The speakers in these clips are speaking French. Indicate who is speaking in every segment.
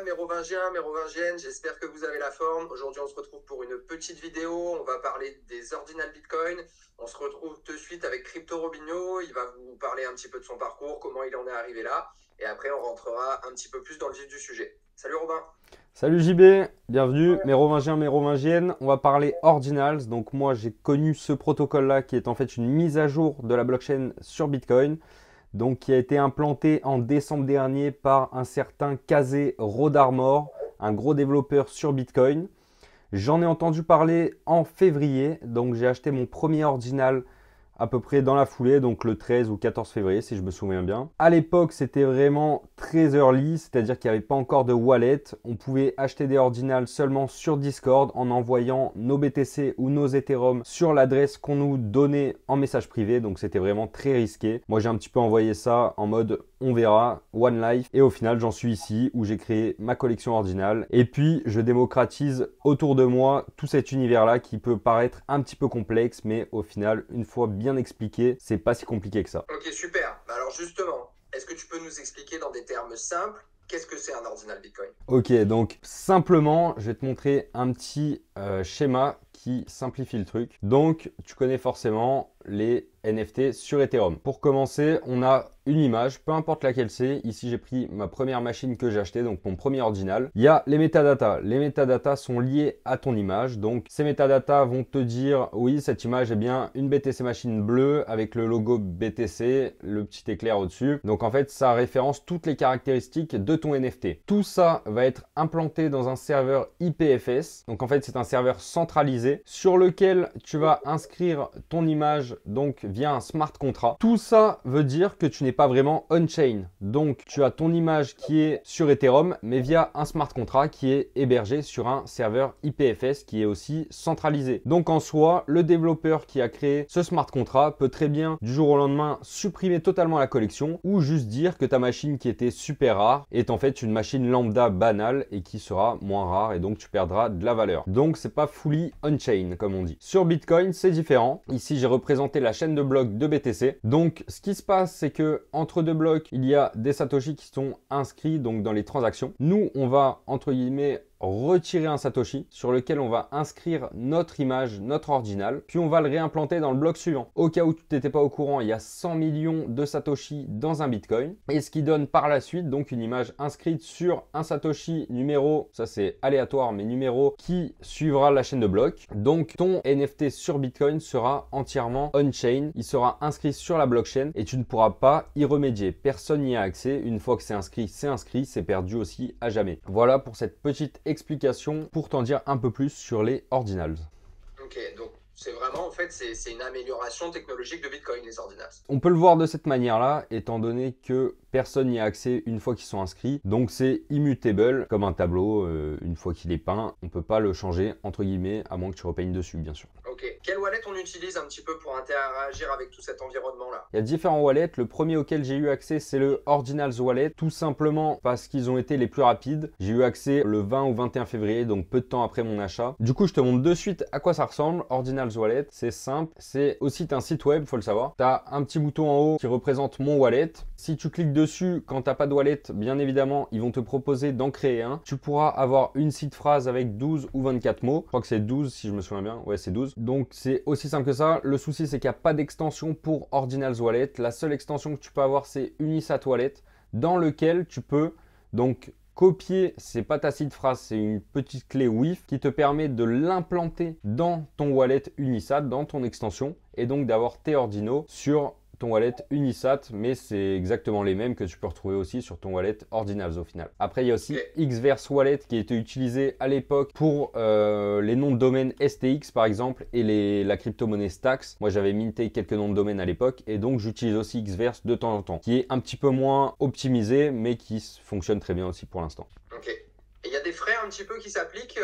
Speaker 1: Mérovingiens, Mérovingiennes, j'espère que vous avez la forme. Aujourd'hui, on se retrouve pour une petite vidéo. On va parler des ordinals Bitcoin. On se retrouve de suite avec Crypto Robinho. Il va vous parler un petit peu de son parcours, comment il en est arrivé là. Et après, on rentrera un petit peu plus dans le vif du sujet. Salut Robin.
Speaker 2: Salut JB, bienvenue, Mérovingiens, Mérovingiennes. On va parler Ordinals. Donc moi j'ai connu ce protocole-là qui est en fait une mise à jour de la blockchain sur Bitcoin. Donc qui a été implanté en décembre dernier par un certain Kazé Rodarmor, un gros développeur sur Bitcoin. J'en ai entendu parler en février, donc j'ai acheté mon premier Ordinal à peu près dans la foulée, donc le 13 ou 14 février si je me souviens bien. À l'époque, c'était vraiment très early, c'est-à-dire qu'il n'y avait pas encore de wallet. On pouvait acheter des ordinals seulement sur Discord en envoyant nos BTC ou nos Ethereum sur l'adresse qu'on nous donnait en message privé, donc c'était vraiment très risqué. Moi, j'ai un petit peu envoyé ça en mode on verra, one life, et au final, j'en suis ici où j'ai créé ma collection ordinale. Et puis, je démocratise autour de moi tout cet univers-là qui peut paraître un petit peu complexe, mais au final, une fois bien expliqué, c'est pas si compliqué que ça.
Speaker 1: Ok, super. Alors justement, est-ce que tu peux nous expliquer dans des termes simples qu'est-ce que c'est un ordinal Bitcoin?
Speaker 2: Ok, donc simplement, je vais te montrer un petit schéma qui simplifie le truc. Donc, tu connais forcément les NFT sur Ethereum. Pour commencer, on a une image, peu importe laquelle c'est. Ici, j'ai pris ma première machine que j'ai achetée, donc mon premier ordinal. Il y a les métadatas. Les métadatas sont liés à ton image. Donc, ces métadatas vont te dire, oui, cette image est bien une BTC machine bleue avec le logo BTC, le petit éclair au-dessus. Donc, en fait, ça référence toutes les caractéristiques de ton NFT. Tout ça va être implanté dans un serveur IPFS. Donc, en fait, c'est un serveur centralisé sur lequel tu vas inscrire ton image donc via un smart contract. Tout ça veut dire que tu n'es pas vraiment on-chain. Donc tu as ton image qui est sur Ethereum mais via un smart contract qui est hébergé sur un serveur IPFS qui est aussi centralisé. Donc en soi, le développeur qui a créé ce smart contract peut très bien du jour au lendemain supprimer totalement la collection ou juste dire que ta machine qui était super rare est en fait une machine lambda banale et qui sera moins rare et donc tu perdras de la valeur. Donc c'est pas fully on-chain comme on dit. Sur Bitcoin, c'est différent. Ici, j'ai représenté la chaîne de blocs de BTC. Donc, ce qui se passe, c'est que entre deux blocs, il y a des satoshi qui sont inscrits donc dans les transactions. Nous, on va entre guillemets retirer un Satoshi sur lequel on va inscrire notre image, notre ordinal, puis on va le réimplanter dans le bloc suivant. Au cas où tu n'étais pas au courant, il y a 100 millions de Satoshi dans un Bitcoin, et ce qui donne par la suite donc une image inscrite sur un Satoshi numéro, ça c'est aléatoire, mais numéro qui suivra la chaîne de blocs. Donc ton NFT sur Bitcoin sera entièrement on-chain, il sera inscrit sur la blockchain et tu ne pourras pas y remédier. Personne n'y a accès, une fois que c'est inscrit, c'est perdu aussi à jamais. Voilà pour cette petite explication pour t'en dire un peu plus sur les ordinals.
Speaker 1: Ok, donc c'est vraiment en fait c'est une amélioration technologique de Bitcoin les ordinals.
Speaker 2: On peut le voir de cette manière-là, étant donné que personne n'y a accès une fois qu'ils sont inscrits. Donc c'est immutable comme un tableau, une fois qu'il est peint, on ne peut pas le changer entre guillemets à moins que tu repeignes dessus bien sûr.
Speaker 1: Ok, quel wallet on utilise un petit peu pour interagir avec tout cet environnement-là?
Speaker 2: Il y a différents wallets. Le premier auquel j'ai eu accès, c'est le Ordinals Wallet, tout simplement parce qu'ils ont été les plus rapides. J'ai eu accès le 20 ou 21 février, donc peu de temps après mon achat. Du coup, je te montre de suite à quoi ça ressemble. Ordinals Wallet, c'est simple. C'est aussi un site web, faut le savoir. Tu as un petit bouton en haut qui représente mon wallet. Si tu cliques dessus, quand tu n'as pas de wallet, bien évidemment, ils vont te proposer d'en créer un. Tu pourras avoir une seed phrase avec 12 ou 24 mots. Je crois que c'est 12 si je me souviens bien. Ouais, c'est 12. Donc, c'est aussi simple que ça. Le souci, c'est qu'il n'y a pas d'extension pour Ordinals Wallet. La seule extension que tu peux avoir, c'est Unisat Wallet, dans lequel tu peux donc copier, c'est pas ta seed phrase, c'est une petite clé WIF qui te permet de l'implanter dans ton wallet Unisat, dans ton extension, et donc d'avoir tes ordinaux sur ton wallet Unisat, mais c'est exactement les mêmes que tu peux retrouver aussi sur ton wallet Ordinals au final. Après, il y a aussi Xverse Wallet qui a été utilisé à l'époque pour les noms de domaine STX par exemple et la crypto-monnaie Stax. Moi, j'avais minté quelques noms de domaine à l'époque et donc j'utilise aussi Xverse de temps en temps, qui est un petit peu moins optimisé, mais qui fonctionne très bien aussi pour l'instant.
Speaker 1: Ok. Et il y a des frais un petit peu qui s'appliquent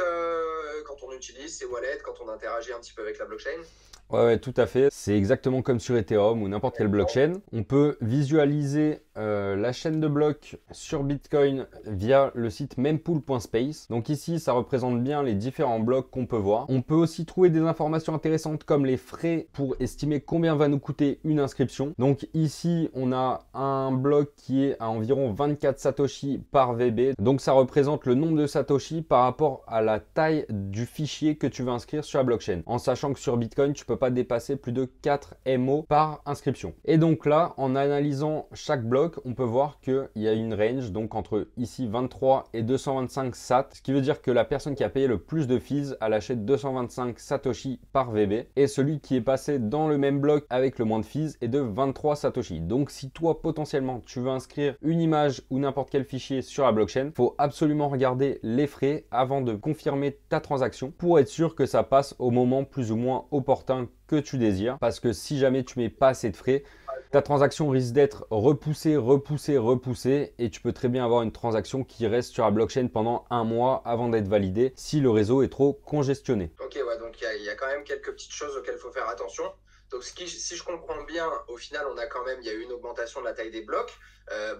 Speaker 1: quand on utilise ces wallets, quand on interagit un petit peu avec la blockchain?
Speaker 2: Ouais, tout à fait. C'est exactement comme sur Ethereum ou n'importe quelle blockchain. On peut visualiser la chaîne de blocs sur Bitcoin via le site mempool.space. Donc ici, ça représente bien les différents blocs qu'on peut voir. On peut aussi trouver des informations intéressantes comme les frais pour estimer combien va nous coûter une inscription. Donc ici, on a un bloc qui est à environ 24 Satoshi par VB. Donc ça représente le nombre de Satoshi par rapport à la taille du fichier que tu veux inscrire sur la blockchain. En sachant que sur Bitcoin, tu peux pas dépasser plus de 4 MO par inscription. Et donc là, en analysant chaque bloc, on peut voir qu'il y a une range, donc entre ici 23 et 225 SAT, ce qui veut dire que la personne qui a payé le plus de fees a lâché 225 Satoshi par VB, et celui qui est passé dans le même bloc avec le moins de fees est de 23 Satoshi. Donc si toi, potentiellement, tu veux inscrire une image ou n'importe quel fichier sur la blockchain, il faut absolument regarder les frais avant de confirmer ta transaction pour être sûr que ça passe au moment plus ou moins opportun que tu désires, parce que si jamais tu mets pas assez de frais, ta transaction risque d'être repoussée et tu peux très bien avoir une transaction qui reste sur la blockchain pendant un mois avant d'être validée si le réseau est trop congestionné.
Speaker 1: Ok, ouais, donc il y a quand même quelques petites choses auxquelles il faut faire attention. Donc si je comprends bien, au final, il y a eu une augmentation de la taille des blocs.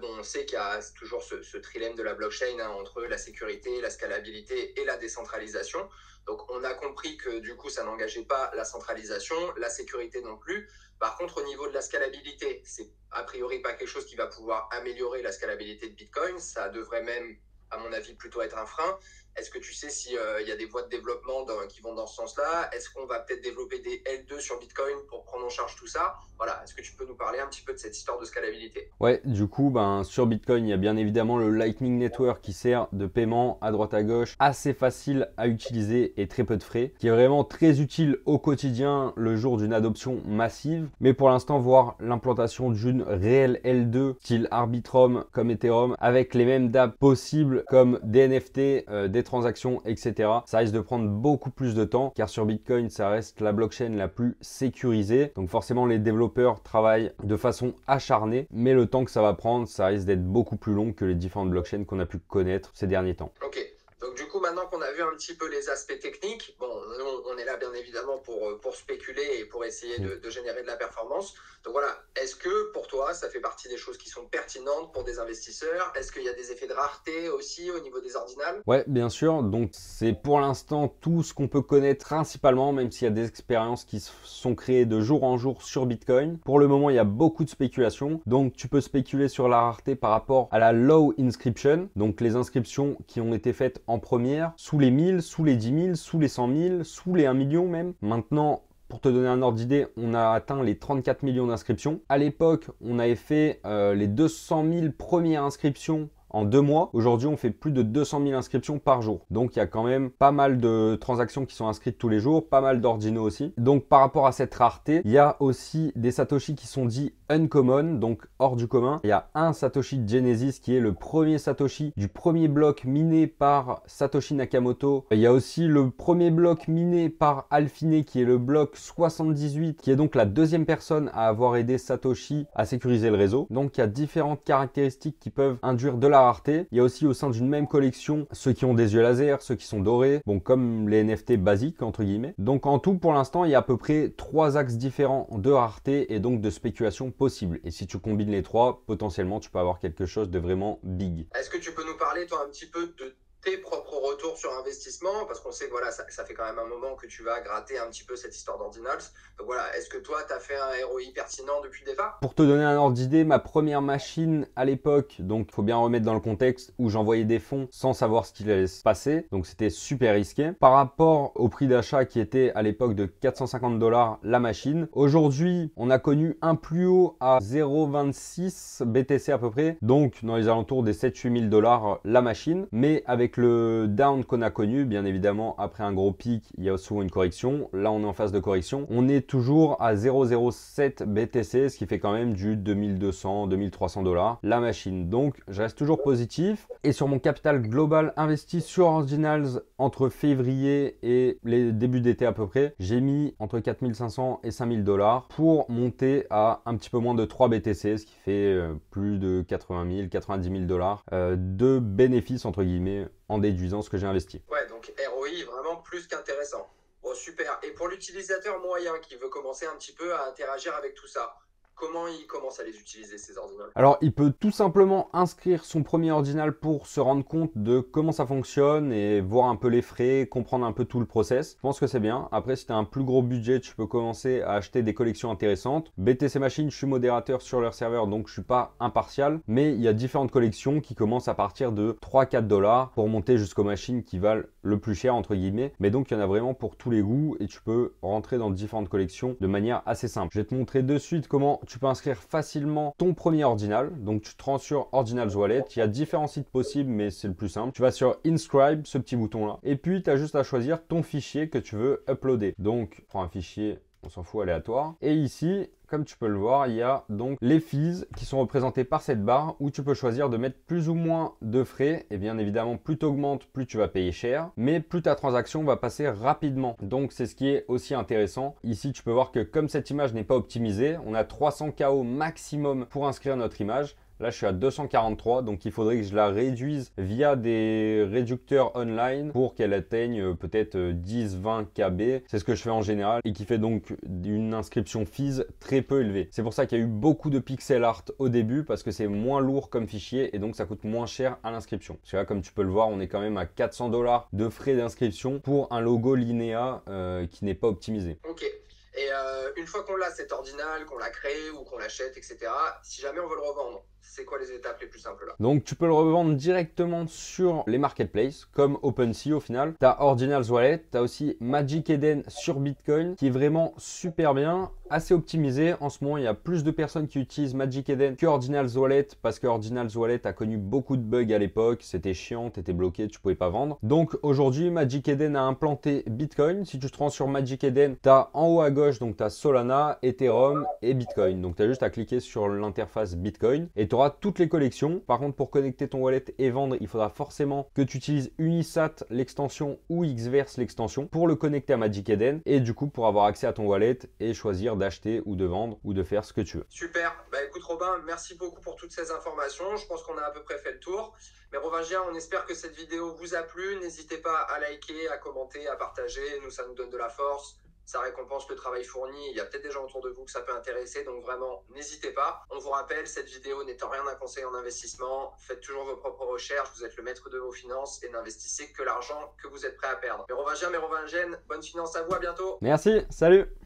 Speaker 1: Bon, on sait qu'il y a toujours ce trilemme de la blockchain entre la sécurité, la scalabilité et la décentralisation. Donc on a compris que du coup, ça n'engageait pas la centralisation, la sécurité non plus. Par contre, au niveau de la scalabilité, c'est a priori pas quelque chose qui va pouvoir améliorer la scalabilité de Bitcoin. Ça devrait même, à mon avis, plutôt être un frein. Est-ce que tu sais s'il y a des voies de développement qui vont dans ce sens-là? Est-ce qu'on va peut-être développer des L2 sur Bitcoin pour prendre en charge tout ça? Voilà, est-ce que tu peux nous parler un petit peu de cette histoire de scalabilité?
Speaker 2: Ouais, du coup, sur Bitcoin, il y a bien évidemment le Lightning Network qui sert de paiement à droite à gauche, assez facile à utiliser et très peu de frais, qui est vraiment très utile au quotidien le jour d'une adoption massive. Mais pour l'instant, voir l'implantation d'une réelle L2 style Arbitrum comme Ethereum avec les mêmes dApps possibles comme des NFT, des transactions, etc. Ça risque de prendre beaucoup plus de temps car sur Bitcoin, ça reste la blockchain la plus sécurisée. Donc forcément, les développeurs travaillent de façon acharnée, mais le temps que ça va prendre, ça risque d'être beaucoup plus long que les différentes blockchains qu'on a pu connaître ces derniers temps.
Speaker 1: Ok. Donc du coup, maintenant qu'on a vu un petit peu les aspects techniques, bon, nous, on est là bien évidemment pour spéculer et pour essayer de générer de la performance. Donc voilà, est-ce que pour toi, ça fait partie des choses qui sont pertinentes pour des investisseurs? Est-ce qu'il y a des effets de rareté aussi au niveau des ordinals?
Speaker 2: Ouais, bien sûr. Donc c'est pour l'instant tout ce qu'on peut connaître principalement, même s'il y a des expériences qui sont créées de jour en jour sur Bitcoin. Pour le moment, il y a beaucoup de spéculation. Donc tu peux spéculer sur la rareté par rapport à la low inscription, donc les inscriptions qui ont été faites en première, sous les 1000, sous les 10 000, sous les 100 000, sous les 1 million même. Maintenant, pour te donner un ordre d'idée, on a atteint les 34 millions d'inscriptions. À l'époque, on avait fait les 200 000 premières inscriptions en 2 mois. Aujourd'hui, on fait plus de 200 000 inscriptions par jour. Donc, il y a quand même pas mal de transactions qui sont inscrites tous les jours, pas mal d'ordinaux aussi. Donc, par rapport à cette rareté, il y a aussi des Satoshi qui sont dits uncommon, donc hors du commun. Il y a un Satoshi Genesis qui est le premier Satoshi du premier bloc miné par Satoshi Nakamoto. Il y a aussi le premier bloc miné par Alphine qui est le bloc 78, qui est donc la deuxième personne à avoir aidé Satoshi à sécuriser le réseau. Donc, il y a différentes caractéristiques qui peuvent induire de la rareté. Il y a aussi au sein d'une même collection ceux qui ont des yeux laser, ceux qui sont dorés, bon comme les NFT basiques entre guillemets. Donc en tout pour l'instant il y a à peu près 3 axes différents de rareté et donc de spéculation possible. Et si tu combines les 3, potentiellement tu peux avoir quelque chose de vraiment big.
Speaker 1: Est-ce que tu peux nous parler toi un petit peu de tes propres retours sur investissement, parce qu'on sait que voilà, ça fait quand même un moment que tu vas gratter un petit peu cette histoire d'ordinals. Donc voilà, est-ce que toi, tu as fait un ROI pertinent depuis le départ?
Speaker 2: Pour te donner un ordre d'idée, ma première machine à l'époque, donc il faut bien remettre dans le contexte où j'envoyais des fonds sans savoir ce qu'il allait se passer, donc c'était super risqué. Par rapport au prix d'achat qui était à l'époque de 450 $ la machine, aujourd'hui on a connu un plus haut à 0,26 BTC à peu près, donc dans les alentours des 7-8 000 $ la machine, mais avec le down qu'on a connu, bien évidemment, après un gros pic, il y a souvent une correction. Là, on est en phase de correction. On est toujours à 0,07 BTC, ce qui fait quand même du 2200-2300 $ la machine. Donc, je reste toujours positif. Et sur mon capital global investi sur Ordinals entre février et les débuts d'été à peu près, j'ai mis entre 4500 et 5000 $ pour monter à un petit peu moins de 3 BTC, ce qui fait plus de 80 000, 90 000 $ de bénéfices entre guillemets en déduisant ce que j'ai investi.
Speaker 1: Ouais, donc ROI vraiment plus qu'intéressant. Bon, super. Et pour l'utilisateur moyen qui veut commencer un petit peu à interagir avec tout ça, comment il commence à les utiliser, ces ordinals?
Speaker 2: Alors, il peut tout simplement inscrire son premier ordinal pour se rendre compte de comment ça fonctionne et voir un peu les frais, comprendre un peu tout le process. Je pense que c'est bien. Après, si tu as un plus gros budget, tu peux commencer à acheter des collections intéressantes. BTC Machine, je suis modérateur sur leur serveur, donc je suis pas impartial. Mais il y a différentes collections qui commencent à partir de 3-4 dollars pour monter jusqu'aux machines qui valent le plus cher, entre guillemets. Mais donc, il y en a vraiment pour tous les goûts et tu peux rentrer dans différentes collections de manière assez simple. Je vais te montrer de suite comment tu peux inscrire facilement ton premier ordinal. Donc, tu te rends sur Ordinals Wallet. Il y a différents sites possibles, mais c'est le plus simple. Tu vas sur Inscribe, ce petit bouton-là. Et puis, tu as juste à choisir ton fichier que tu veux uploader. Donc, prends un fichier, on s'en fout, aléatoire. Et ici, comme tu peux le voir, il y a donc les fees qui sont représentés par cette barre où tu peux choisir de mettre plus ou moins de frais. Et bien évidemment, plus tu augmentes, plus tu vas payer cher, mais plus ta transaction va passer rapidement. Donc c'est ce qui est aussi intéressant. Ici, tu peux voir que comme cette image n'est pas optimisée, on a 300 KO maximum pour inscrire notre image. Là, je suis à 243, donc il faudrait que je la réduise via des réducteurs online pour qu'elle atteigne peut-être 10-20 KB. C'est ce que je fais en général et qui fait donc une inscription fees très peu élevée. C'est pour ça qu'il y a eu beaucoup de pixel art au début parce que c'est moins lourd comme fichier et donc ça coûte moins cher à l'inscription. Parce que là, comme tu peux le voir, on est quand même à 400 dollars de frais d'inscription pour un logo Linea qui n'est pas optimisé.
Speaker 1: Ok. Et une fois qu'on l'a, cet ordinal, qu'on l'a créé ou qu'on l'achète, etc., si jamais on veut le revendre, c'est quoi les étapes les plus simples là?
Speaker 2: Donc tu peux le revendre directement sur les marketplaces comme OpenSea au final. Tu as Ordinals Wallet, tu as aussi Magic Eden sur Bitcoin qui est vraiment super bien, assez optimisé. En ce moment, il y a plus de personnes qui utilisent Magic Eden que Ordinals Wallet parce que Ordinals Wallet a connu beaucoup de bugs à l'époque. C'était chiant, tu étais bloqué, tu pouvais pas vendre. Donc aujourd'hui, Magic Eden a implanté Bitcoin. Si tu te rends sur Magic Eden, tu as en haut à gauche, donc tu as Solana, Ethereum et Bitcoin. Donc tu as juste à cliquer sur l'interface Bitcoin et tu auras toutes les collections. Par contre, pour connecter ton wallet et vendre, il faudra forcément que tu utilises Unisat l'extension ou Xverse l'extension pour le connecter à Magic Eden et du coup pour avoir accès à ton wallet et choisir d'acheter ou de vendre ou de faire ce que tu veux.
Speaker 1: Super. Bah écoute Robin, merci beaucoup pour toutes ces informations. Je pense qu'on a à peu près fait le tour. Mais Robingien, on espère que cette vidéo vous a plu. N'hésitez pas à liker, à commenter, à partager. Nous, ça nous donne de la force. Ça récompense le travail fourni. Il y a peut-être des gens autour de vous que ça peut intéresser. Donc vraiment, n'hésitez pas. On vous rappelle, cette vidéo n'étant rien un conseil en investissement. Faites toujours vos propres recherches. Vous êtes le maître de vos finances et n'investissez que l'argent que vous êtes prêt à perdre. Mais Robingien, bonne finance à vous. À bientôt.
Speaker 2: Merci, salut!